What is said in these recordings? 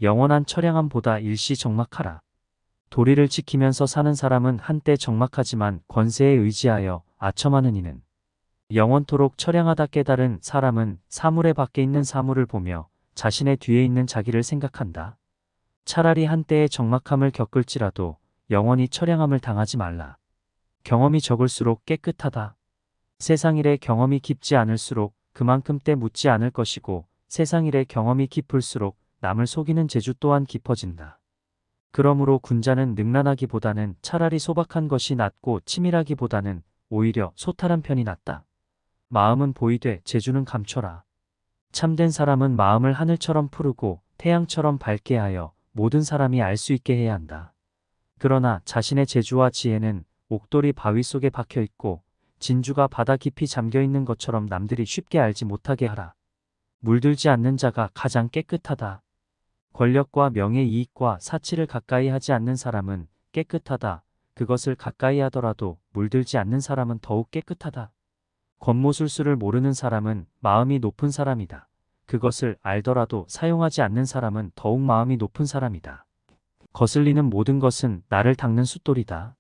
영원한 처량함보다 일시 적막하라. 도리를 지키면서 사는 사람은 한때 적막하지만 권세에 의지하여 아첨하는 이는 영원토록 처량하다. 깨달은 사람은 사물의 밖에 있는 사물을 보며 자신의 뒤에 있는 자기를 생각한다. 차라리 한때의 적막함을 겪을지라도 영원히 처량함을 당하지 말라. 경험이 적을수록 깨끗하다. 세상 일의 경험이 깊지 않을수록 그만큼 때 묻지 않을 것이고, 세상 일의 경험이 깊을수록 남을 속이는 재주 또한 깊어진다. 그러므로 군자는 능란하기보다는 차라리 소박한 것이 낫고, 치밀하기보다는 오히려 소탈한 편이 낫다. 마음은 보이되 재주는 감춰라. 참된 사람은 마음을 하늘처럼 푸르고 태양처럼 밝게 하여 모든 사람이 알 수 있게 해야 한다. 그러나 자신의 재주와 지혜는 옥돌이 바위 속에 박혀 있고 진주가 바다 깊이 잠겨 있는 것처럼 남들이 쉽게 알지 못하게 하라. 물들지 않는 자가 가장 깨끗하다. 권력과 명예, 이익과 사치를 가까이 하지 않는 사람은 깨끗하다. 그것을 가까이 하더라도 물들지 않는 사람은 더욱 깨끗하다. 권모술수를 모르는 사람은 마음이 높은 사람이다. 그것을 알더라도 사용하지 않는 사람은 더욱 마음이 높은 사람이다. 거슬리는 모든 것은 나를 닦는 숫돌이다.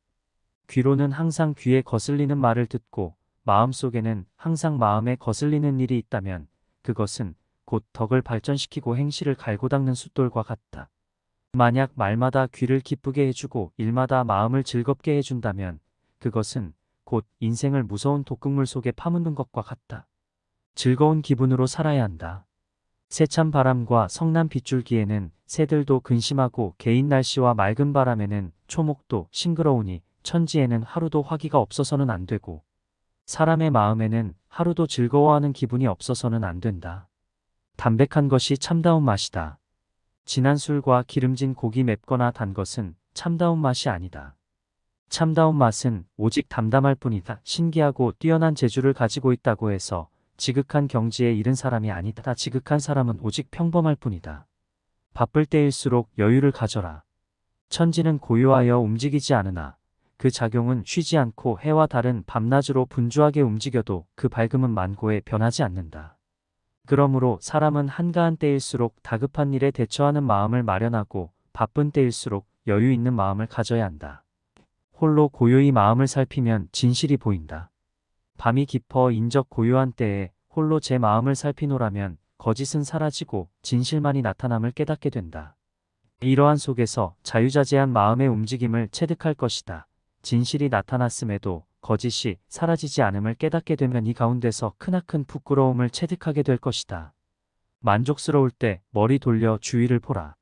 귀로는 항상 귀에 거슬리는 말을 듣고 마음속에는 항상 마음에 거슬리는 일이 있다면 그것은 곧 덕을 발전시키고 행실을 갈고 닦는 숫돌과 같다. 만약 말마다 귀를 기쁘게 해주고 일마다 마음을 즐겁게 해준다면 그것은 곧 인생을 무서운 독극물 속에 파묻는 것과 같다. 즐거운 기분으로 살아야 한다. 세찬 바람과 성난 빗줄기에는 새들도 근심하고 개인 날씨와 맑은 바람에는 초목도 싱그러우니 천지에는 하루도 화기가 없어서는 안 되고 사람의 마음에는 하루도 즐거워하는 기분이 없어서는 안 된다. 담백한 것이 참다운 맛이다. 진한 술과 기름진 고기 맵거나 단 것은 참다운 맛이 아니다. 참다운 맛은 오직 담담할 뿐이다. 신기하고 뛰어난 재주를 가지고 있다고 해서 지극한 경지에 이른 사람이 아니다. 지극한 사람은 오직 평범할 뿐이다. 바쁠 때일수록 여유를 가져라. 천지는 고요하여 움직이지 않으나 그 작용은 쉬지 않고 해와 달은 밤낮으로 분주하게 움직여도 그 밝음은 만고에 변하지 않는다. 그러므로 사람은 한가한 때일수록 다급한 일에 대처하는 마음을 마련하고 바쁜 때일수록 여유 있는 마음을 가져야 한다. 홀로 고요히 마음을 살피면 진실이 보인다. 밤이 깊어 인적 고요한 때에 홀로 제 마음을 살피노라면 거짓은 사라지고 진실만이 나타남을 깨닫게 된다. 이러한 속에서 자유자재한 마음의 움직임을 체득할 것이다. 진실이 나타났음에도 거짓이 사라지지 않음을 깨닫게 되면 이 가운데서 크나큰 부끄러움을 체득하게 될 것이다. 만족스러울 때 머리 돌려 주위를 보라.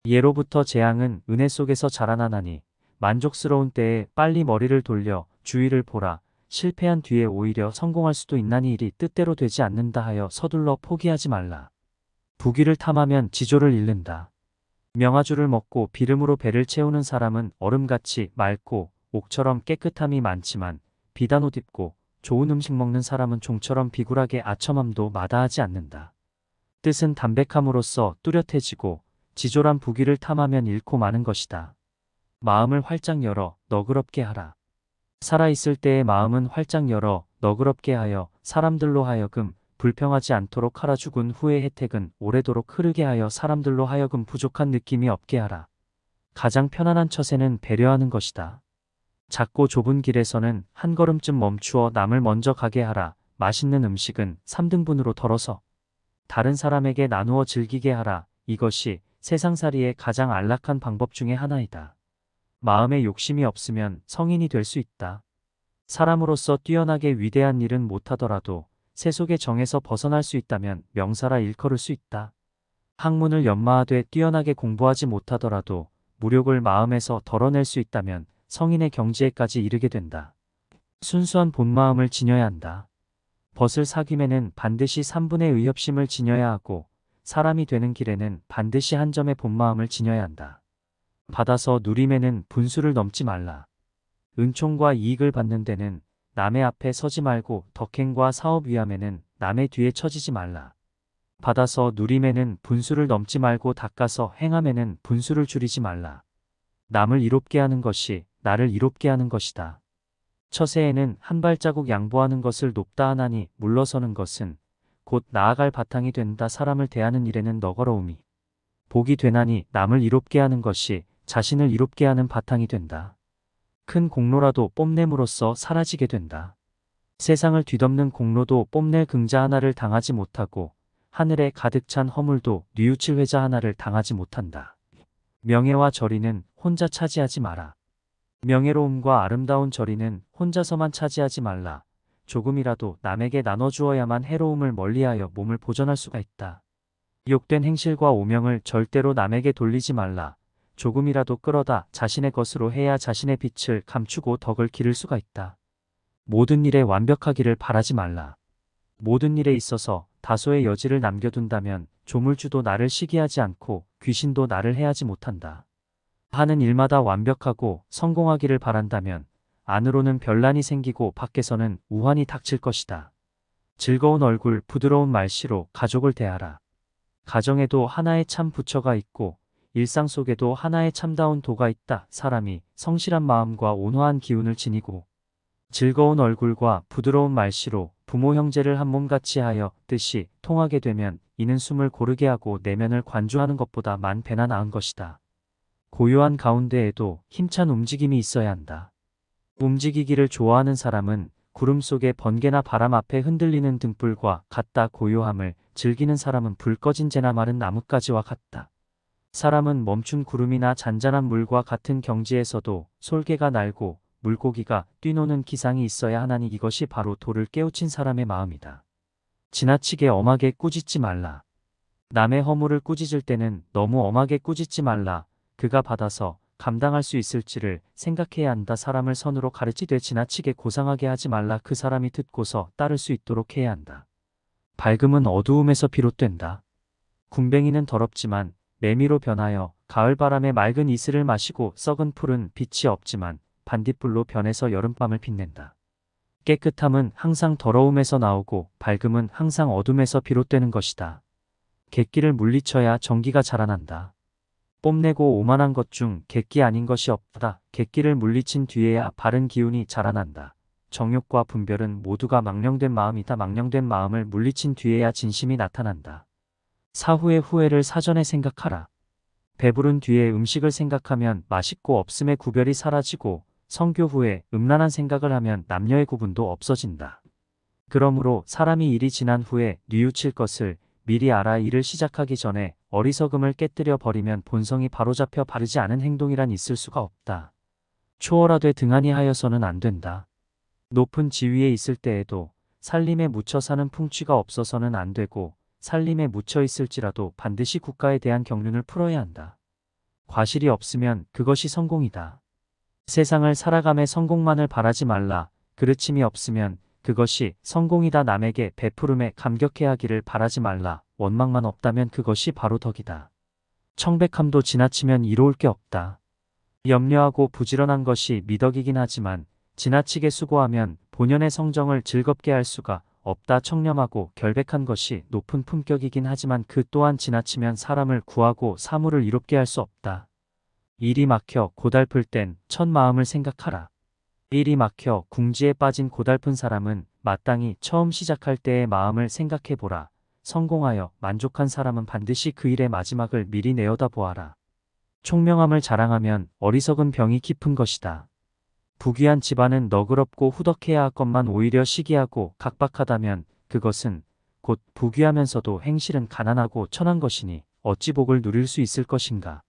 예로부터 재앙은 은혜 속에서 자라나나니 만족스러운 때에 빨리 머리를 돌려 주위를 보라. 실패한 뒤에 오히려 성공할 수도 있나니 일이 뜻대로 되지 않는다 하여 서둘러 포기하지 말라. 부귀를 탐하면 지조를 잃는다. 명아주를 먹고 비름으로 배를 채우는 사람은 얼음같이 맑고 옥처럼 깨끗함이 많지만 비단 옷 입고 좋은 음식 먹는 사람은 종처럼 비굴하게 아첨함도 마다하지 않는다. 뜻은 담백함으로써 뚜렷해지고 지졸한 부귀를 탐하면 잃고 마는 것이다. 마음을 활짝 열어 너그럽게 하라. 살아있을 때의 마음은 활짝 열어 너그럽게 하여 사람들로 하여금 불평하지 않도록 하라. 죽은 후의 혜택은 오래도록 흐르게 하여 사람들로 하여금 부족한 느낌이 없게 하라. 가장 편안한 처세는 배려하는 것이다. 작고 좁은 길에서는 한 걸음쯤 멈추어 남을 먼저 가게 하라. 맛있는 음식은 3등분으로 덜어서 다른 사람에게 나누어 즐기게 하라. 이것이 세상살이의 가장 안락한 방법 중에 하나이다. 마음에 욕심이 없으면 성인이 될 수 있다. 사람으로서 뛰어나게 위대한 일은 못하더라도 세속의 정에서 벗어날 수 있다면 명사라 일컬을 수 있다. 학문을 연마하되 뛰어나게 공부하지 못하더라도 무력을 마음에서 덜어낼 수 있다면 성인의 경지에까지 이르게 된다. 순수한 본마음을 지녀야 한다. 벗을 사귐에는 반드시 3분의 의협심을 지녀야 하고 사람이 되는 길에는 반드시 한 점의 본마음을 지녀야 한다. 받아서 누림에는 분수를 넘지 말라. 은총과 이익을 받는 데는 남의 앞에 서지 말고 덕행과 사업 위함에는 남의 뒤에 처지지 말라. 받아서 누림에는 분수를 넘지 말고 닦아서 행함에는 분수를 줄이지 말라. 남을 이롭게 하는 것이 나를 이롭게 하는 것이다. 처세에는 한 발자국 양보하는 것을 높다 하나니 물러서는 것은 곧 나아갈 바탕이 된다. 사람을 대하는 일에는 너그러움이 복이 되나니 남을 이롭게 하는 것이 자신을 이롭게 하는 바탕이 된다. 큰 공로라도 뽐냄으로써 사라지게 된다. 세상을 뒤덮는 공로도 뽐낼 긍자 하나를 당하지 못하고 하늘에 가득 찬 허물도 뉘우칠 회자 하나를 당하지 못한다. 명예와 저리는 혼자 차지하지 마라. 명예로움과 아름다운 저리는 혼자서만 차지하지 말라. 조금이라도 남에게 나눠주어야만 해로움을 멀리하여 몸을 보전할 수가 있다. 욕된 행실과 오명을 절대로 남에게 돌리지 말라. 조금이라도 끌어다 자신의 것으로 해야 자신의 빛을 감추고 덕을 기를 수가 있다. 모든 일에 완벽하기를 바라지 말라. 모든 일에 있어서 다소의 여지를 남겨둔다면 조물주도 나를 시기하지 않고 귀신도 나를 해하지 못한다. 하는 일마다 완벽하고 성공하기를 바란다면 안으로는 변란이 생기고 밖에서는 우환이 닥칠 것이다. 즐거운 얼굴, 부드러운 말씨로 가족을 대하라. 가정에도 하나의 참 부처가 있고 일상 속에도 하나의 참다운 도가 있다. 사람이 성실한 마음과 온화한 기운을 지니고 즐거운 얼굴과 부드러운 말씨로 부모 형제를 한 몸같이 하여 뜻이 통하게 되면 이는 숨을 고르게 하고 내면을 관주하는 것보다 만 배나 나은 것이다. 고요한 가운데에도 힘찬 움직임이 있어야 한다. 움직이기를 좋아하는 사람은 구름 속의 번개나 바람 앞에 흔들리는 등불과 같다. 고요함을 즐기는 사람은 불 꺼진 재나 마른 나뭇가지와 같다. 사람은 멈춘 구름이나 잔잔한 물과 같은 경지에서도 솔개가 날고 물고기가 뛰노는 기상이 있어야 하나니 이것이 바로 도를 깨우친 사람의 마음이다. 지나치게 엄하게 꾸짖지 말라. 남의 허물을 꾸짖을 때는 너무 엄하게 꾸짖지 말라. 그가 받아서 감당할 수 있을지를 생각해야 한다. 사람을 선으로 가르치되 지나치게 고상하게 하지 말라. 그 사람이 듣고서 따를 수 있도록 해야 한다. 밝음은 어두움에서 비롯된다. 군뱅이는 더럽지만 매미로 변하여 가을바람에 맑은 이슬을 마시고 썩은 풀은 빛이 없지만 반딧불로 변해서 여름밤을 빛낸다. 깨끗함은 항상 더러움에서 나오고 밝음은 항상 어둠에서 비롯되는 것이다. 객기를 물리쳐야 정기가 자라난다. 뽐내고 오만한 것 중 객기 아닌 것이 없다. 객기를 물리친 뒤에야 바른 기운이 자라난다. 정욕과 분별은 모두가 망령된 마음이다. 망령된 마음을 물리친 뒤에야 진심이 나타난다. 사후의 후회를 사전에 생각하라. 배부른 뒤에 음식을 생각하면 맛있고 없음의 구별이 사라지고 성교 후에 음란한 생각을 하면 남녀의 구분도 없어진다. 그러므로 사람이 일이 지난 후에 뉘우칠 것을 미리 알아 일을 시작하기 전에 어리석음을 깨뜨려 버리면 본성이 바로잡혀 바르지 않은 행동이란 있을 수가 없다. 초월하되 등한히 하여서는 안 된다. 높은 지위에 있을 때에도 살림에 묻혀 사는 풍취가 없어서는 안 되고 살림에 묻혀 있을지라도 반드시 국가에 대한 경륜을 풀어야 한다. 과실이 없으면 그것이 성공이다. 세상을 살아감에 성공만을 바라지 말라. 그르침이 없으면 그것이 성공이다. 남에게 베푸름에 감격해 하기를 바라지 말라. 원망만 없다면 그것이 바로 덕이다. 청백함도 지나치면 이로울 게 없다. 염려하고 부지런한 것이 미덕이긴 하지만 지나치게 수고하면 본연의 성정을 즐겁게 할 수가 없다. 청렴하고 결백한 것이 높은 품격이긴 하지만 그 또한 지나치면 사람을 구하고 사물을 이롭게 할 수 없다. 일이 막혀 고달플 땐 첫 마음을 생각하라. 일이 막혀 궁지에 빠진 고달픈 사람은 마땅히 처음 시작할 때의 마음을 생각해보라. 성공하여 만족한 사람은 반드시 그 일의 마지막을 미리 내어다보아라. 총명함을 자랑하면 어리석은 병이 깊은 것이다. 부귀한 집안은 너그럽고 후덕해야 할 것만 오히려 시기하고 각박하다면 그것은 곧 부귀하면서도 행실은 가난하고 천한 것이니 어찌 복을 누릴 수 있을 것인가.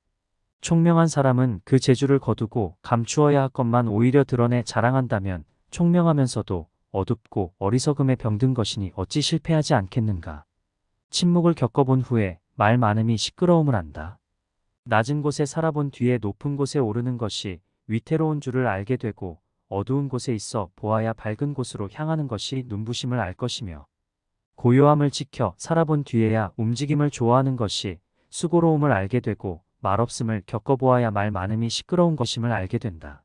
총명한 사람은 그 재주를 거두고 감추어야 할 것만 오히려 드러내 자랑한다면 총명하면서도 어둡고 어리석음에 병든 것이니 어찌 실패하지 않겠는가. 침묵을 겪어본 후에 말 많음이 시끄러움을 안다. 낮은 곳에 살아본 뒤에 높은 곳에 오르는 것이 위태로운 줄을 알게 되고 어두운 곳에 있어 보아야 밝은 곳으로 향하는 것이 눈부심을 알 것이며 고요함을 지켜 살아본 뒤에야 움직임을 좋아하는 것이 수고로움을 알게 되고 말없음을 겪어보아야 말 많음이 시끄러운 것임을 알게 된다.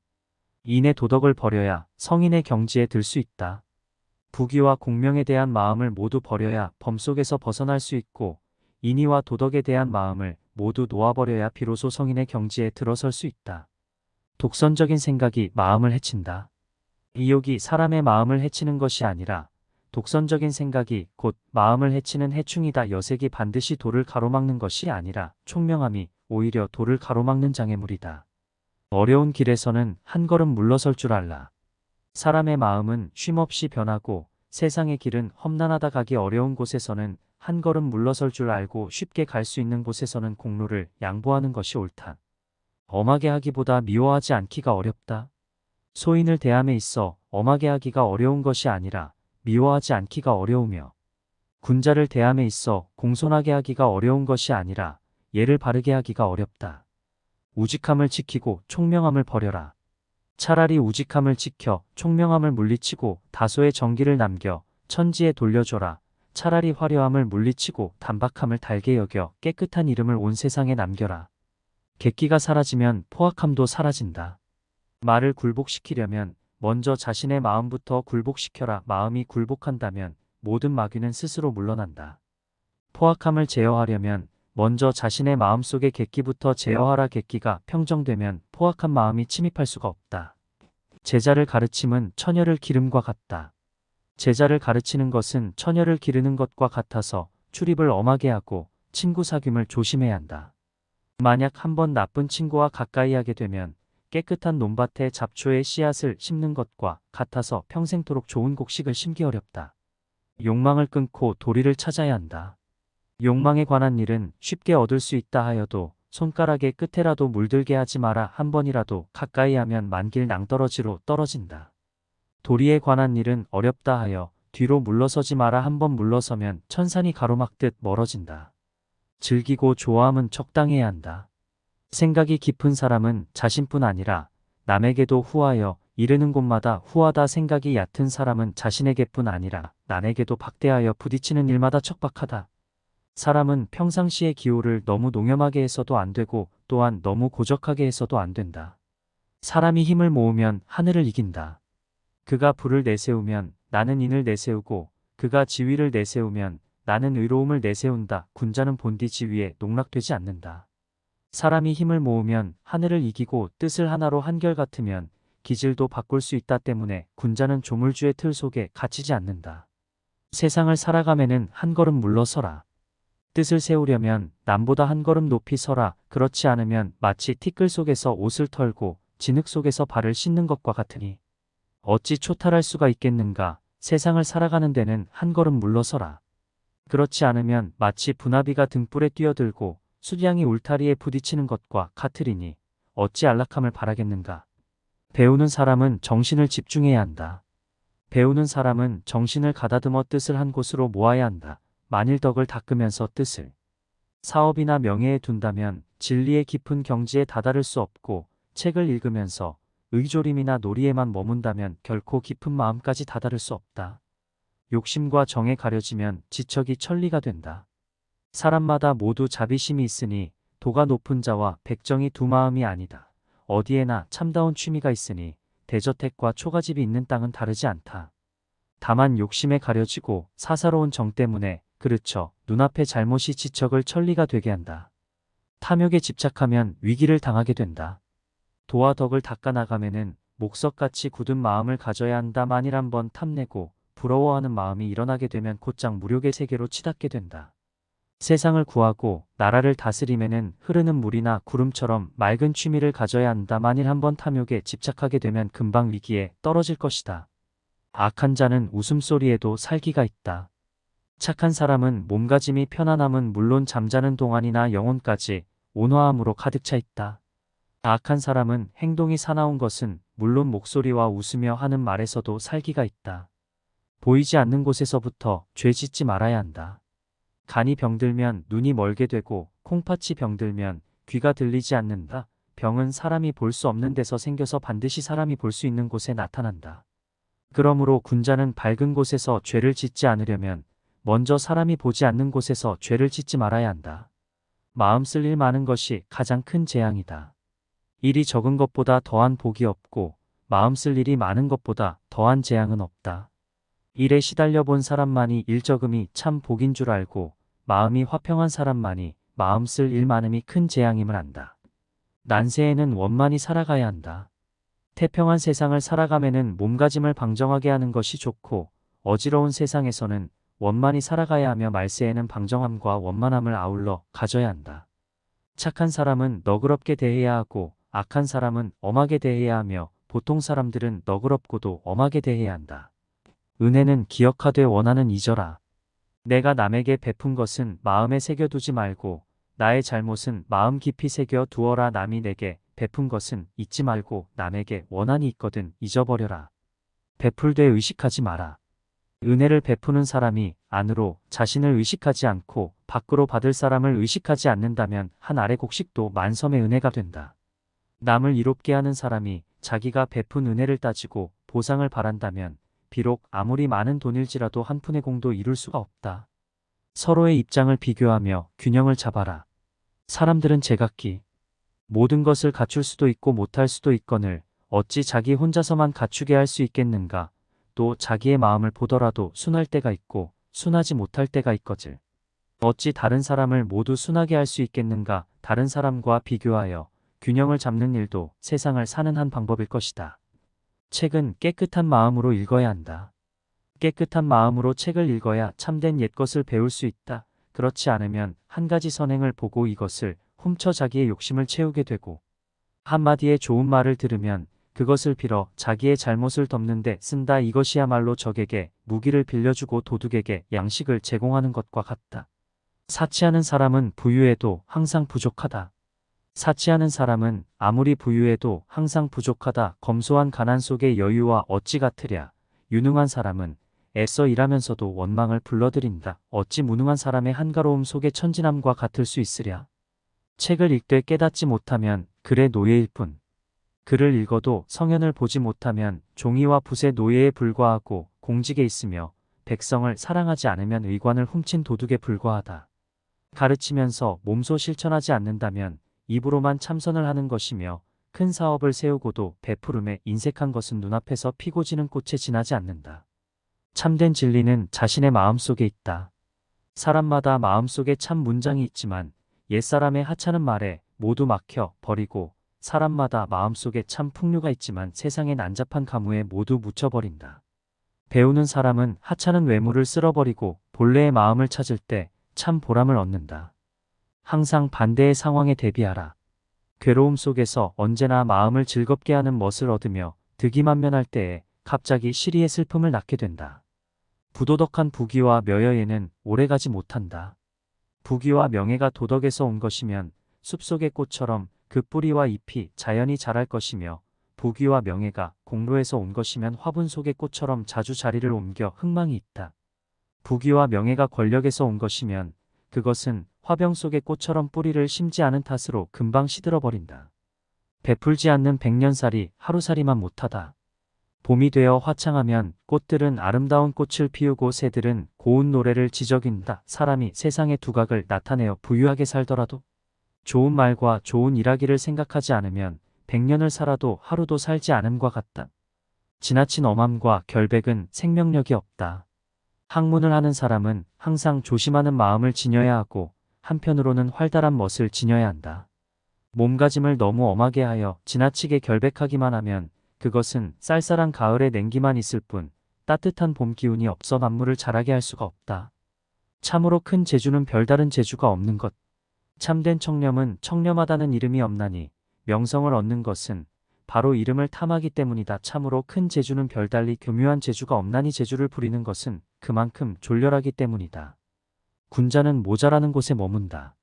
인의 도덕을 버려야 성인의 경지에 들 수 있다. 부귀와 공명에 대한 마음을 모두 버려야 범 속에서 벗어날 수 있고 인의와 도덕에 대한 마음을 모두 놓아버려야 비로소 성인의 경지에 들어설 수 있다. 독선적인 생각이 마음을 해친다. 이욕이 사람의 마음을 해치는 것이 아니라 독선적인 생각이 곧 마음을 해치는 해충이다. 여색이 반드시 도를 가로막는 것이 아니라 총명함이 오히려 도를 가로막는 장애물이다. 어려운 길에서는 한 걸음 물러설 줄 알라. 사람의 마음은 쉼없이 변하고 세상의 길은 험난하다. 가기 어려운 곳에서는 한 걸음 물러설 줄 알고 쉽게 갈 수 있는 곳에서는 공로를 양보하는 것이 옳다. 엄하게 하기보다 미워하지 않기가 어렵다. 소인을 대함에 있어 엄하게 하기가 어려운 것이 아니라 미워하지 않기가 어려우며, 군자를 대함에 있어 공손하게 하기가 어려운 것이 아니라 예를 바르게 하기가 어렵다. 우직함을 지키고 총명함을 버려라. 차라리 우직함을 지켜 총명함을 물리치고 다소의 정기를 남겨 천지에 돌려줘라. 차라리 화려함을 물리치고 단박함을 달게 여겨 깨끗한 이름을 온 세상에 남겨라. 객기가 사라지면 포악함도 사라진다. 말을 굴복시키려면 먼저 자신의 마음부터 굴복시켜라. 마음이 굴복한다면 모든 마귀는 스스로 물러난다. 포악함을 제어하려면 먼저 자신의 마음속의 객기부터 제어하라. 객기가 평정되면 포악한 마음이 침입할 수가 없다. 제자를 가르침은 처녀를 기름과 같다. 제자를 가르치는 것은 처녀를 기르는 것과 같아서 출입을 엄하게 하고 친구 사귐을 조심해야 한다. 만약 한번 나쁜 친구와 가까이 하게 되면 깨끗한 논밭에 잡초의 씨앗을 심는 것과 같아서 평생토록 좋은 곡식을 심기 어렵다. 욕망을 끊고 도리를 찾아야 한다. 욕망에 관한 일은 쉽게 얻을 수 있다 하여도 손가락의 끝에라도 물들게 하지 마라. 한 번이라도 가까이 하면 만길 낭떠러지로 떨어진다. 도리에 관한 일은 어렵다 하여 뒤로 물러서지 마라. 한 번 물러서면 천산이 가로막듯 멀어진다. 즐기고 좋아함은 적당해야 한다. 생각이 깊은 사람은 자신뿐 아니라 남에게도 후하여 이르는 곳마다 후하다. 생각이 얕은 사람은 자신에게뿐 아니라 남에게도 박대하여 부딪히는 일마다 척박하다. 사람은 평상시의 기호를 너무 농염하게 해서도 안 되고 또한 너무 고적하게 해서도 안 된다. 사람이 힘을 모으면 하늘을 이긴다. 그가 불을 내세우면 나는 인을 내세우고 그가 지위를 내세우면 나는 의로움을 내세운다. 군자는 본디 지위에 농락되지 않는다. 사람이 힘을 모으면 하늘을 이기고 뜻을 하나로 한결같으면 기질도 바꿀 수 있다. 때문에 군자는 조물주의 틀 속에 갇히지 않는다. 세상을 살아가면은 한 걸음 물러서라. 뜻을 세우려면 남보다 한 걸음 높이 서라. 그렇지 않으면 마치 티끌 속에서 옷을 털고 진흙 속에서 발을 씻는 것과 같으니 어찌 초탈할 수가 있겠는가. 세상을 살아가는 데는 한 걸음 물러서라. 그렇지 않으면 마치 분화비가 등불에 뛰어들고 수량이 울타리에 부딪히는 것과 같으리니 어찌 안락함을 바라겠는가. 배우는 사람은 정신을 집중해야 한다. 배우는 사람은 정신을 가다듬어 뜻을 한 곳으로 모아야 한다. 만일 덕을 닦으면서 뜻을 사업이나 명예에 둔다면 진리의 깊은 경지에 다다를 수 없고, 책을 읽으면서 의조림이나 놀이에만 머문다면 결코 깊은 마음까지 다다를 수 없다. 욕심과 정에 가려지면 지척이 천리가 된다. 사람마다 모두 자비심이 있으니 도가 높은 자와 백정이 두 마음이 아니다. 어디에나 참다운 취미가 있으니 대저택과 초가집이 있는 땅은 다르지 않다. 다만 욕심에 가려지고 사사로운 정 때문에 그르쳐 눈앞의 잘못이 지척을 천리가 되게 한다. 탐욕에 집착하면 위기를 당하게 된다. 도와 덕을 닦아나가면은 목석같이 굳은 마음을 가져야 한다. 만일 한번 탐내고 부러워하는 마음이 일어나게 되면 곧장 무력의 세계로 치닫게 된다. 세상을 구하고 나라를 다스리면은 흐르는 물이나 구름처럼 맑은 취미를 가져야 한다. 만일 한번 탐욕에 집착하게 되면 금방 위기에 떨어질 것이다. 악한 자는 웃음소리에도 살기가 있다. 착한 사람은 몸가짐이 편안함은 물론 잠자는 동안이나 영혼까지 온화함으로 가득 차 있다. 악한 사람은 행동이 사나운 것은 물론 목소리와 웃으며 하는 말에서도 살기가 있다. 보이지 않는 곳에서부터 죄 짓지 말아야 한다. 간이 병들면 눈이 멀게 되고 콩팥이 병들면 귀가 들리지 않는다. 병은 사람이 볼 수 없는 데서 생겨서 반드시 사람이 볼 수 있는 곳에 나타난다. 그러므로 군자는 밝은 곳에서 죄를 짓지 않으려면 먼저 사람이 보지 않는 곳에서 죄를 짓지 말아야 한다. 마음 쓸 일 많은 것이 가장 큰 재앙이다. 일이 적은 것보다 더한 복이 없고 마음 쓸 일이 많은 것보다 더한 재앙은 없다. 일에 시달려 본 사람만이 일 적음이 참 복인 줄 알고 마음이 화평한 사람만이 마음 쓸 일 많음이 큰 재앙임을 안다. 난세에는 원만히 살아가야 한다. 태평한 세상을 살아가면은 몸가짐을 방정하게 하는 것이 좋고 어지러운 세상에서는 원만히 살아가야 하며 말세에는 방정함과 원만함을 아울러 가져야 한다. 착한 사람은 너그럽게 대해야 하고 악한 사람은 엄하게 대해야 하며 보통 사람들은 너그럽고도 엄하게 대해야 한다. 은혜는 기억하되 원하는 잊어라. 내가 남에게 베푼 것은 마음에 새겨두지 말고 나의 잘못은 마음 깊이 새겨 두어라. 남이 내게 베푼 것은 잊지 말고 남에게 원한이 있거든 잊어버려라. 베풀되 의식하지 마라. 은혜를 베푸는 사람이 안으로 자신을 의식하지 않고 밖으로 받을 사람을 의식하지 않는다면 한 알의 곡식도 만섬의 은혜가 된다. 남을 이롭게 하는 사람이 자기가 베푼 은혜를 따지고 보상을 바란다면 비록 아무리 많은 돈일지라도 한 푼의 공도 이룰 수가 없다. 서로의 입장을 비교하며 균형을 잡아라. 사람들은 제각기 모든 것을 갖출 수도 있고 못할 수도 있거늘 어찌 자기 혼자서만 갖추게 할 수 있겠는가. 또 자기의 마음을 보더라도 순할 때가 있고 순하지 못할 때가 있거질. 어찌 다른 사람을 모두 순하게 할 수 있겠는가. 다른 사람과 비교하여 균형을 잡는 일도 세상을 사는 한 방법일 것이다. 책은 깨끗한 마음으로 읽어야 한다. 깨끗한 마음으로 책을 읽어야 참된 옛것을 배울 수 있다. 그렇지 않으면 한 가지 선행을 보고 이것을 훔쳐 자기의 욕심을 채우게 되고 한마디의 좋은 말을 들으면 그것을 빌어 자기의 잘못을 덮는 데 쓴다. 이것이야말로 적에게 무기를 빌려주고 도둑에게 양식을 제공하는 것과 같다. 사치하는 사람은 부유해도 항상 부족하다. 사치하는 사람은 아무리 부유해도 항상 부족하다. 검소한 가난 속의 여유와 어찌 같으랴. 유능한 사람은 애써 일하면서도 원망을 불러들인다. 어찌 무능한 사람의 한가로움 속의 천진함과 같을 수 있으랴. 책을 읽되 깨닫지 못하면 글의 노예일 뿐. 글을 읽어도 성현을 보지 못하면 종이와 붓의 노예에 불과하고 공직에 있으며 백성을 사랑하지 않으면 의관을 훔친 도둑에 불과하다. 가르치면서 몸소 실천하지 않는다면 입으로만 참선을 하는 것이며 큰 사업을 세우고도 베푸름에 인색한 것은 눈앞에서 피고 지는 꽃에 지나지 않는다. 참된 진리는 자신의 마음속에 있다. 사람마다 마음속에 참 문장이 있지만 옛사람의 하찮은 말에 모두 막혀 버리고 사람마다 마음속에 참 풍류가 있지만 세상의 난잡한 가무에 모두 묻혀버린다. 배우는 사람은 하찮은 외모를 쓸어버리고 본래의 마음을 찾을 때 참 보람을 얻는다. 항상 반대의 상황에 대비하라. 괴로움 속에서 언제나 마음을 즐겁게 하는 멋을 얻으며 득이 만면할 때에 갑자기 시리의 슬픔을 낳게 된다. 부도덕한 부귀와 명예는 오래가지 못한다. 부귀와 명예가 도덕에서 온 것이면 숲속의 꽃처럼 그 뿌리와 잎이 자연히 자랄 것이며 부귀와 명예가 공로에서 온 것이면 화분 속의 꽃처럼 자주 자리를 옮겨 흥망이 있다. 부귀와 명예가 권력에서 온 것이면 그것은 화병 속의 꽃처럼 뿌리를 심지 않은 탓으로 금방 시들어버린다. 베풀지 않는 백년살이 하루살이만 못하다. 봄이 되어 화창하면 꽃들은 아름다운 꽃을 피우고 새들은 고운 노래를 지저귀는다. 사람이 세상의 두각을 나타내어 부유하게 살더라도 좋은 말과 좋은 일하기를 생각하지 않으면 100년을 살아도 하루도 살지 않음과 같다. 지나친 엄함과 결백은 생명력이 없다. 학문을 하는 사람은 항상 조심하는 마음을 지녀야 하고 한편으로는 활달한 멋을 지녀야 한다. 몸가짐을 너무 엄하게 하여 지나치게 결백하기만 하면 그것은 쌀쌀한 가을의 냉기만 있을 뿐 따뜻한 봄 기운이 없어 만물을 자라게 할 수가 없다. 참으로 큰 재주는 별다른 재주가 없는 것. 참된 청렴은 청렴하다는 이름이 없나니 명성을 얻는 것은 바로 이름을 탐하기 때문이다. 참으로 큰 재주는 별달리 교묘한 재주가 없나니 재주를 부리는 것은 그만큼 졸렬하기 때문이다. 군자는 모자라는 곳에 머문다.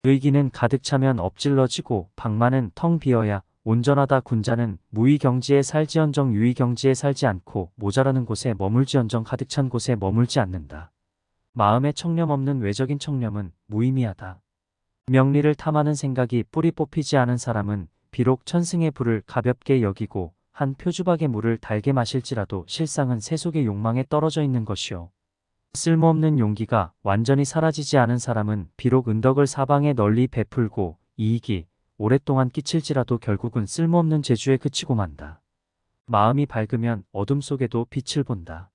의기는 가득 차면 엎질러지고 방만은 텅 비어야 온전하다. 군자는 무의경지에 살지언정 유의경지에 살지 않고 모자라는 곳에 머물지언정 가득 찬 곳에 머물지 않는다. 마음에 청렴 없는 외적인 청렴은 무의미하다. 명리를 탐하는 생각이 뿌리 뽑히지 않은 사람은 비록 천승의 불을 가볍게 여기고 한 표주박의 물을 달게 마실지라도 실상은 세속의 욕망에 떨어져 있는 것이요. 쓸모없는 용기가 완전히 사라지지 않은 사람은 비록 은덕을 사방에 널리 베풀고 이익이 오랫동안 끼칠지라도 결국은 쓸모없는 재주에 그치고 만다. 마음이 밝으면 어둠 속에도 빛을 본다.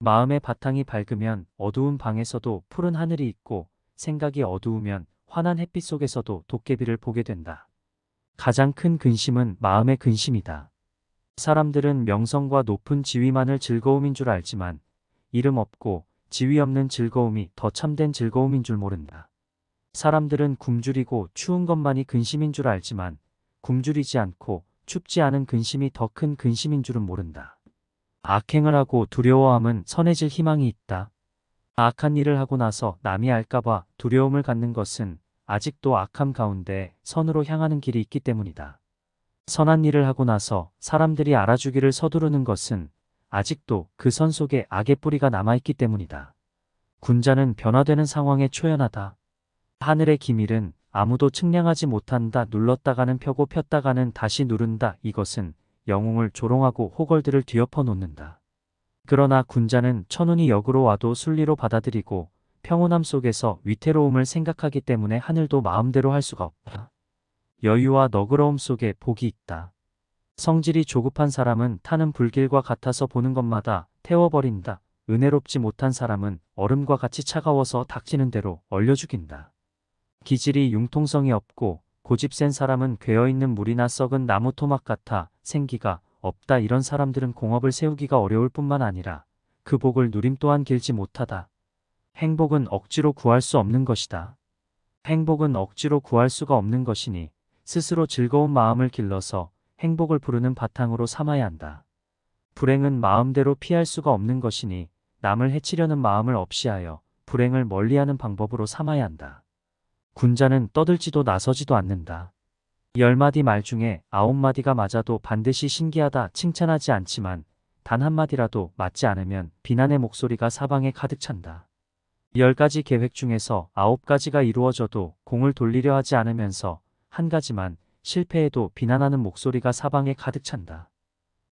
마음의 바탕이 밝으면 어두운 방에서도 푸른 하늘이 있고 생각이 어두우면 환한 햇빛 속에서도 도깨비를 보게 된다. 가장 큰 근심은 마음의 근심이다. 사람들은 명성과 높은 지위만을 즐거움인 줄 알지만 이름 없고 지위 없는 즐거움이 더 참된 즐거움인 줄 모른다. 사람들은 굶주리고 추운 것만이 근심인 줄 알지만 굶주리지 않고 춥지 않은 근심이 더 큰 근심인 줄은 모른다. 악행을 하고 두려워함은 선해질 희망이 있다. 악한 일을 하고 나서 남이 알까봐 두려움을 갖는 것은 아직도 악함 가운데 선으로 향하는 길이 있기 때문이다. 선한 일을 하고 나서 사람들이 알아주기를 서두르는 것은 아직도 그 선 속에 악의 뿌리가 남아있기 때문이다. 군자는 변화되는 상황에 초연하다. 하늘의 기밀은 아무도 측량하지 못한다. 눌렀다가는 펴고 폈다가는 다시 누른다. 이것은 영웅을 조롱하고 호걸들을 뒤엎어 놓는다. 그러나 군자는 천운이 역으로 와도 순리로 받아들이고 평온함 속에서 위태로움을 생각하기 때문에 하늘도 마음대로 할 수가 없다. 여유와 너그러움 속에 복이 있다. 성질이 조급한 사람은 타는 불길과 같아서 보는 것마다 태워버린다. 은혜롭지 못한 사람은 얼음과 같이 차가워서 닥치는 대로 얼려 죽인다. 기질이 융통성이 없고 고집센 사람은 괴어있는 물이나 썩은 나무 토막 같아 생기가 없다. 이런 사람들은 공업을 세우기가 어려울 뿐만 아니라 그 복을 누림 또한 길지 못하다. 행복은 억지로 구할 수 없는 것이다. 행복은 억지로 구할 수가 없는 것이니 스스로 즐거운 마음을 길러서 행복을 부르는 바탕으로 삼아야 한다. 불행은 마음대로 피할 수가 없는 것이니 남을 해치려는 마음을 없이 하여 불행을 멀리하는 방법으로 삼아야 한다. 군자는 떠들지도 나서지도 않는다. 10마디 말 중에 9마디가 맞아도 반드시 신기하다 칭찬하지 않지만 단 한마디라도 맞지 않으면 비난의 목소리가 사방에 가득 찬다. 10가지 계획 중에서 9가지가 이루어져도 공을 돌리려 하지 않으면서 한 가지만 실패해도 비난하는 목소리가 사방에 가득 찬다.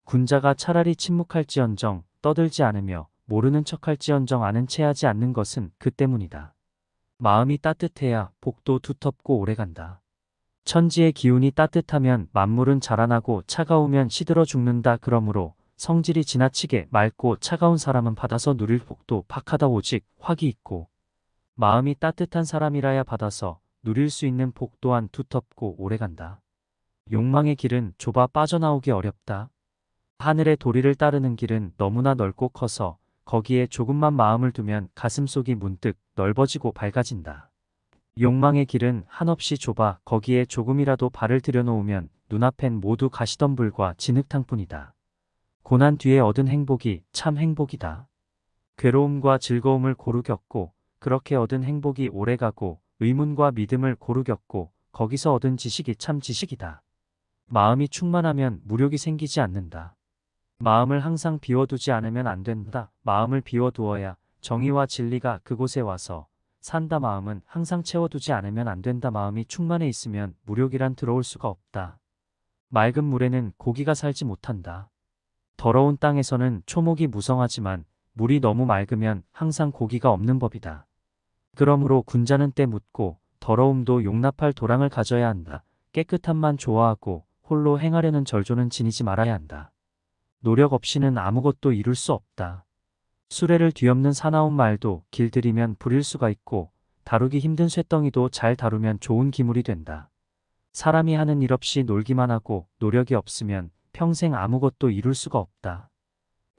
군자가 차라리 침묵할지언정 떠들지 않으며 모르는 척할지언정 아는 체 하지 않는 것은 그 때문이다. 마음이 따뜻해야 복도 두텁고 오래간다. 천지의 기운이 따뜻하면 만물은 자라나고 차가우면 시들어 죽는다. 그러므로 성질이 지나치게 맑고 차가운 사람은 받아서 누릴 복도 박하다. 오직 확이 있고 마음이 따뜻한 사람이라야 받아서 누릴 수 있는 복 또한 두텁고 오래간다. 욕망의 길은 좁아 빠져나오기 어렵다. 하늘의 도리를 따르는 길은 너무나 넓고 커서 거기에 조금만 마음을 두면 가슴속이 문득 넓어지고 밝아진다. 욕망의 길은 한없이 좁아 거기에 조금이라도 발을 들여놓으면 눈앞엔 모두 가시덤불과 진흙탕뿐이다. 고난 뒤에 얻은 행복이 참 행복이다. 괴로움과 즐거움을 고루 겪고 그렇게 얻은 행복이 오래가고 의문과 믿음을 고루 겪고 거기서 얻은 지식이 참 지식이다. 마음이 충만하면 무력이 생기지 않는다. 마음을 항상 비워두지 않으면 안 된다. 마음을 비워두어야 정의와 진리가 그곳에 와서 산다. 마음은 항상 채워두지 않으면 안 된다. 마음이 충만해 있으면 무력이란 들어올 수가 없다. 맑은 물에는 고기가 살지 못한다. 더러운 땅에서는 초목이 무성하지만 물이 너무 맑으면 항상 고기가 없는 법이다. 그러므로 군자는 때 묻고 더러움도 용납할 도량을 가져야 한다. 깨끗함만 좋아하고 홀로 행하려는 절조는 지니지 말아야 한다. 노력 없이는 아무것도 이룰 수 없다. 수레를 뒤엎는 사나운 말도 길들이면 부릴 수가 있고 다루기 힘든 쇳덩이도 잘 다루면 좋은 기물이 된다. 사람이 하는 일 없이 놀기만 하고 노력이 없으면 평생 아무것도 이룰 수가 없다.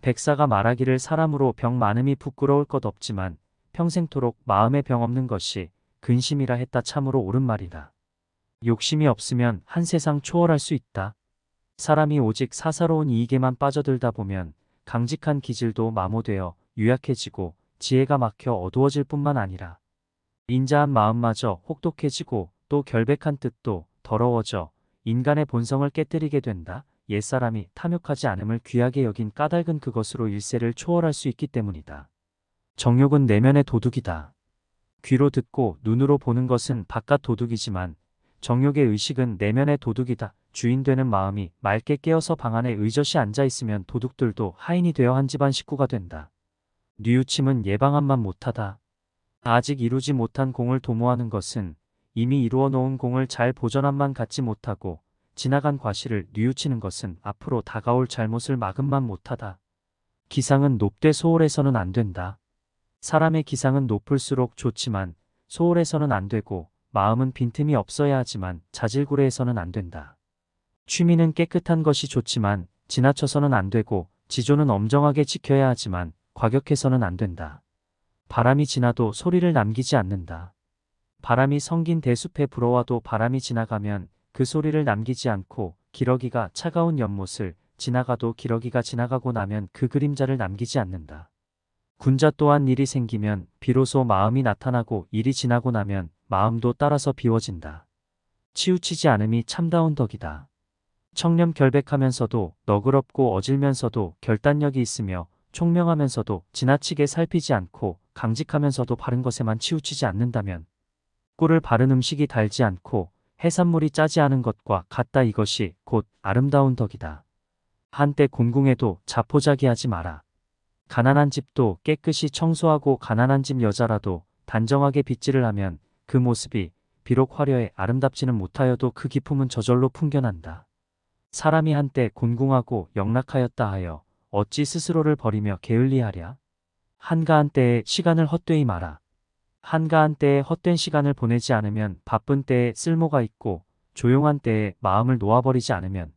백사가 말하기를 사람으로 병 많음이 부끄러울 것 없지만 평생토록 마음에 병 없는 것이 근심이라 했다. 참으로 옳은 말이다. 욕심이 없으면 한 세상 초월할 수 있다. 사람이 오직 사사로운 이익에만 빠져들다 보면 강직한 기질도 마모되어 유약해지고 지혜가 막혀 어두워질 뿐만 아니라 인자한 마음마저 혹독해지고 또 결백한 뜻도 더러워져 인간의 본성을 깨뜨리게 된다. 옛사람이 탐욕하지 않음을 귀하게 여긴 까닭은 그것으로 일세를 초월할 수 있기 때문이다. 정욕은 내면의 도둑이다. 귀로 듣고 눈으로 보는 것은 바깥 도둑이지만 정욕의 의식은 내면의 도둑이다. 주인 되는 마음이 맑게 깨어서 방 안에 의젓이 앉아있으면 도둑들도 하인이 되어 한 집안 식구가 된다. 뉘우침은 예방함만 못하다. 아직 이루지 못한 공을 도모하는 것은 이미 이루어 놓은 공을 잘 보전함만 갖지 못하고 지나간 과실을 뉘우치는 것은 앞으로 다가올 잘못을 막음만 못하다. 기상은 높되 소홀해서는 안 된다. 사람의 기상은 높을수록 좋지만 소홀해서는 안 되고 마음은 빈틈이 없어야 하지만 자질구레해서는 안 된다. 취미는 깨끗한 것이 좋지만 지나쳐서는 안 되고 지조는 엄정하게 지켜야 하지만 과격해서는 안 된다. 바람이 지나도 소리를 남기지 않는다. 바람이 성긴 대숲에 불어와도 바람이 지나가면 그 소리를 남기지 않고 기러기가 차가운 연못을 지나가도 기러기가 지나가고 나면 그 그림자를 남기지 않는다. 군자 또한 일이 생기면 비로소 마음이 나타나고 일이 지나고 나면 마음도 따라서 비워진다. 치우치지 않음이 참다운 덕이다. 청렴 결백하면서도 너그럽고 어질면서도 결단력이 있으며 총명하면서도 지나치게 살피지 않고 강직하면서도 바른 것에만 치우치지 않는다면 꿀을 바른 음식이 달지 않고 해산물이 짜지 않은 것과 같다. 이것이 곧 아름다운 덕이다. 한때 곤궁해도 자포자기하지 마라. 가난한 집도 깨끗이 청소하고 가난한 집 여자라도 단정하게 빗질을 하면 그 모습이 비록 화려해 아름답지는 못하여도 그 기품은 저절로 풍겨난다. 사람이 한때 곤궁하고 영락하였다 하여 어찌 스스로를 버리며 게을리하랴? 한가한 때에 시간을 헛되이 마라. 한가한 때에 헛된 시간을 보내지 않으면 바쁜 때에 쓸모가 있고 조용한 때에 마음을 놓아버리지 않으면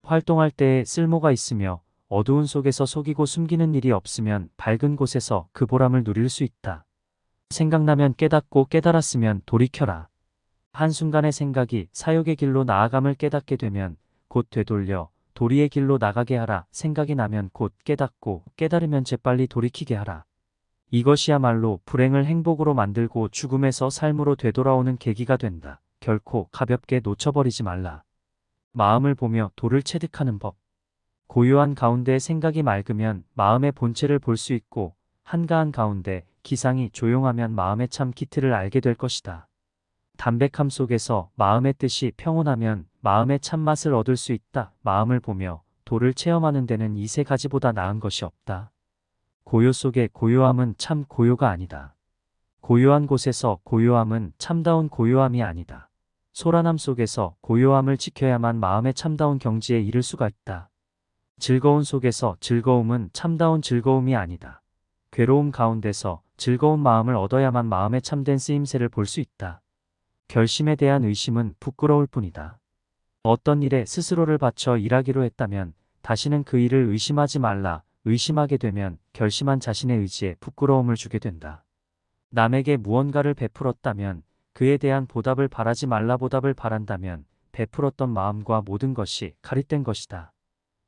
활동할 때에 쓸모가 있으며 어두운 속에서 속이고 숨기는 일이 없으면 밝은 곳에서 그 보람을 누릴 수 있다. 생각나면 깨닫고 깨달았으면 돌이켜라. 한순간의 생각이 사욕의 길로 나아감을 깨닫게 되면 곧 되돌려 도리의 길로 나가게 하라. 생각이 나면 곧 깨닫고 깨달으면 재빨리 돌이키게 하라. 이것이야말로 불행을 행복으로 만들고 죽음에서 삶으로 되돌아오는 계기가 된다. 결코 가볍게 놓쳐버리지 말라. 마음을 보며 도를 체득하는 법. 고요한 가운데 생각이 맑으면 마음의 본체를 볼 수 있고 한가한 가운데 기상이 조용하면 마음의 참 기틀을 알게 될 것이다. 담백함 속에서 마음의 뜻이 평온하면 마음의 참맛을 얻을 수 있다. 마음을 보며 도를 체험하는 데는 이 세 가지보다 나은 것이 없다. 고요 속의 고요함은 참 고요가 아니다. 고요한 곳에서 고요함은 참다운 고요함이 아니다. 소란함 속에서 고요함을 지켜야만 마음의 참다운 경지에 이를 수가 있다. 즐거움 속에서 즐거움은 참다운 즐거움이 아니다. 괴로움 가운데서 즐거운 마음을 얻어야만 마음의 참된 쓰임새를 볼 수 있다. 결심에 대한 의심은 부끄러울 뿐이다. 어떤 일에 스스로를 바쳐 일하기로 했다면 다시는 그 일을 의심하지 말라. 의심하게 되면 결심한 자신의 의지에 부끄러움을 주게 된다. 남에게 무언가를 베풀었다면 그에 대한 보답을 바라지 말라. 보답을 바란다면 베풀었던 마음과 모든 것이 가릿된 것이다.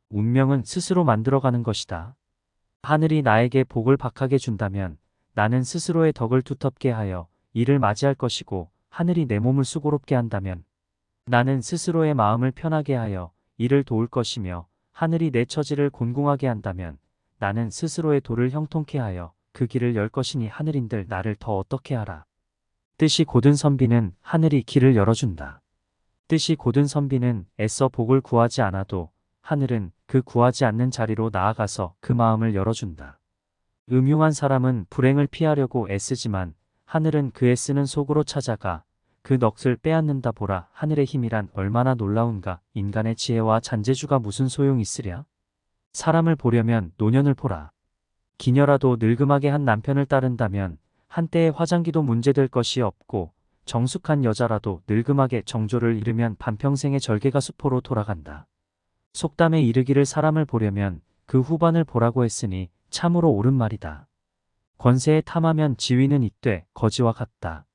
운명은 스스로 만들어가는 것이다. 하늘이 나에게 복을 박하게 준다면 나는 스스로의 덕을 두텁게 하여 이를 맞이할 것이고 하늘이 내 몸을 수고롭게 한다면 나는 스스로의 마음을 편하게 하여 이를 도울 것이며 하늘이 내 처지를 곤궁하게 한다면 나는 스스로의 도를 형통케 하여 그 길을 열 것이니 하늘인들 나를 더 어떻게 하라. 뜻이 곧은 선비는 하늘이 길을 열어준다. 뜻이 곧은 선비는 애써 복을 구하지 않아도 하늘은 그 구하지 않는 자리로 나아가서 그 마음을 열어준다. 음흉한 사람은 불행을 피하려고 애쓰지만 하늘은 그 애쓰는 속으로 찾아가 그 넋을 빼앗는다. 보라, 하늘의 힘이란 얼마나 놀라운가. 인간의 지혜와 잔재주가 무슨 소용이 있으랴. 사람을 보려면 노년을 보라. 기녀라도 늙음하게 한 남편을 따른다면 한때의 화장기도 문제될 것이 없고 정숙한 여자라도 늙음하게 정조를 잃으면 반평생의 절개가 수포로 돌아간다. 속담에 이르기를 사람을 보려면 그 후반을 보라고 했으니 참으로 옳은 말이다. 권세에 탐하면 지위는 잇되 거지와 같다.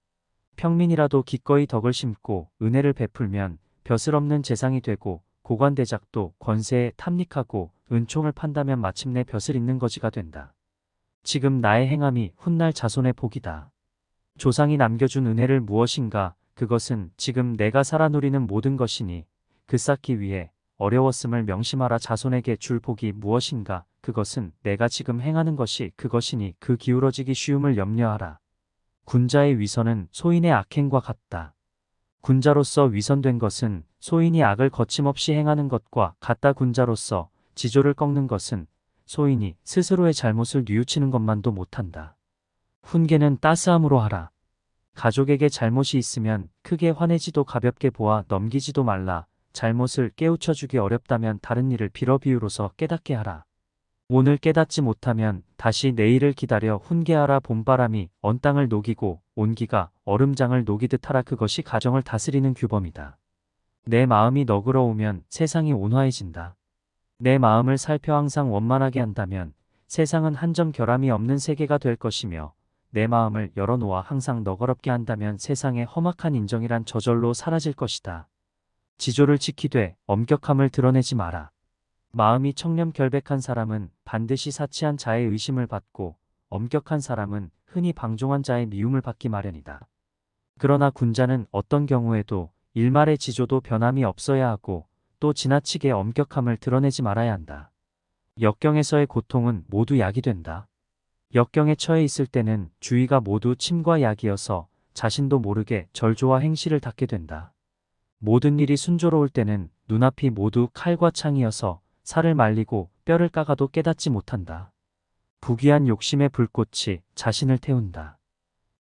평민이라도 기꺼이 덕을 심고 은혜를 베풀면 벼슬 없는 재상이 되고 고관대작도 권세에 탐닉하고 은총을 판다면 마침내 벼슬 있는 거지가 된다. 지금 나의 행함이 훗날 자손의 복이다. 조상이 남겨준 은혜를 무엇인가. 그것은 지금 내가 살아 누리는 모든 것이니 그 쌓기 위해 어려웠음을 명심하라. 자손에게 줄 복이 무엇인가. 그것은 내가 지금 행하는 것이 그것이니 그 기울어지기 쉬움을 염려하라. 군자의 위선은 소인의 악행과 같다. 군자로서 위선된 것은 소인이 악을 거침없이 행하는 것과 같다. 군자로서 지조를 꺾는 것은 소인이 스스로의 잘못을 뉘우치는 것만도 못한다. 훈계는 따스함으로 하라. 가족에게 잘못이 있으면 크게 화내지도 가볍게 보아 넘기지도 말라. 잘못을 깨우쳐주기 어렵다면 다른 일을 빌어 비유로서 깨닫게 하라. 오늘 깨닫지 못하면 다시 내일을 기다려 훈계하라. 봄바람이 언 땅을 녹이고 온기가 얼음장을 녹이듯 하라. 그것이 가정을 다스리는 규범이다. 내 마음이 너그러우면 세상이 온화해진다. 내 마음을 살펴 항상 원만하게 한다면 세상은 한 점 결함이 없는 세계가 될 것이며 내 마음을 열어놓아 항상 너그럽게 한다면 세상의 험악한 인정이란 저절로 사라질 것이다. 지조를 지키되 엄격함을 드러내지 마라. 마음이 청렴결백한 사람은 반드시 사치한 자의 의심을 받고 엄격한 사람은 흔히 방종한 자의 미움을 받기 마련이다. 그러나 군자는 어떤 경우에도 일말의 지조도 변함이 없어야 하고 또 지나치게 엄격함을 드러내지 말아야 한다. 역경에서의 고통은 모두 약이 된다. 역경에 처해 있을 때는 주위가 모두 침과 약이어서 자신도 모르게 절조와 행실을 닦게 된다. 모든 일이 순조로울 때는 눈앞이 모두 칼과 창이어서 살을 말리고 뼈를 까가도 깨닫지 못한다. 부귀한 욕심의 불꽃이 자신을 태운다.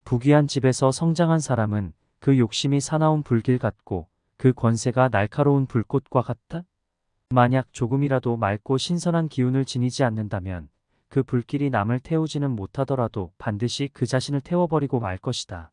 부귀한 집에서 성장한 사람은 그 욕심이 사나운 불길 같고 그 권세가 날카로운 불꽃과 같다. 만약 조금이라도 맑고 신선한 기운을 지니지 않는다면 그 불길이 남을 태우지는 못하더라도 반드시 그 자신을 태워버리고 말 것이다.